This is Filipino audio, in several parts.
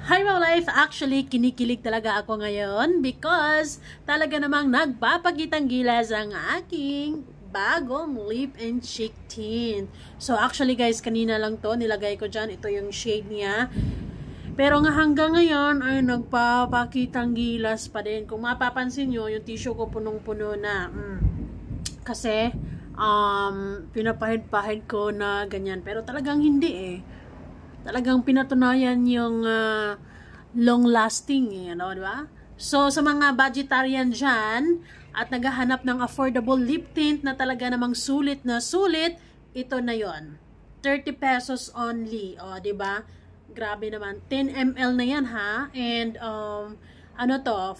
Hi Wow Life! Actually, kinikilig talaga ako ngayon because talaga namang nagpapagitang gilas ang aking bagong lip and cheek tint. So actually guys, kanina lang to, nilagay ko dyan. Ito yung shade niya. Pero nga hanggang ngayon ay nagpapakitang gilas pa din. Kung mapapansin nyo, yung tissue ko punong-puno na. Kasi, pinapahid-pahid ko na ganyan. Pero talagang hindi eh. Talagang pinatunayan yung long-lasting, di ba? So, sa mga budgetarian dyan, at naghahanap ng affordable lip tint na talaga namang sulit na sulit, ito na yon. 30 pesos only, di ba? Grabe naman. 10 ml na yan, ha? And,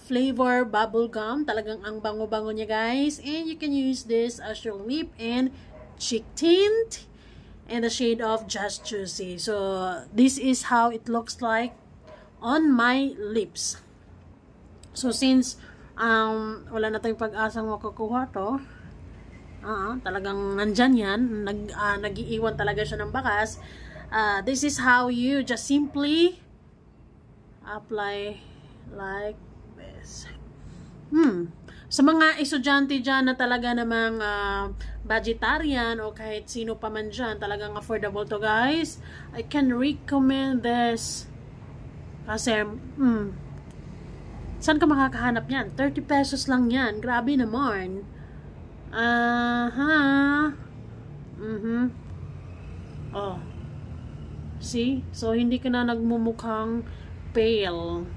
flavor bubble gum. Talagang ang bango-bango niya, guys. And you can use this as your lip and cheek tint. And the shade of Just Juicy. So, this is how it looks like on my lips. So, since wala na tayong pag-asang makukuha to, talagang nandyan yan, nag-iiwan talaga siya ng bakas, this is how you just simply apply like this. Sa mga estudyante dyan na talaga namang budgetarian o kahit sino pa man dyan, talagang affordable to guys. I can recommend this. Kasi, saan ka makakahanap yan? 30 pesos lang yan. Grabe naman. See? So, hindi ka na nagmumukhang pale.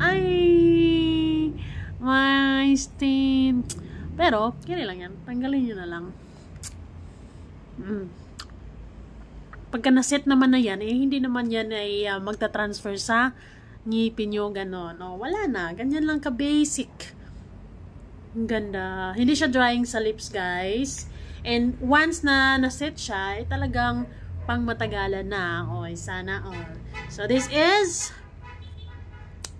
Ay, my stain. Pero, kaya lang yan. Tanggalin nyo na lang. Pagka na-set naman na yan, hindi naman yan ay magta-transfer sa ngipin nyo, gano'n. Wala na. Ganyan lang ka-basic. Ang ganda. Hindi siya drying sa lips, guys. And once na na-set siya, talagang pang matagalan na. Sana all. So, this is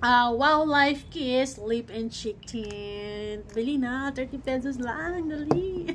Wow Life Kiss Lip and Cheek Tint. Bili na, 30 pesos lang, dali.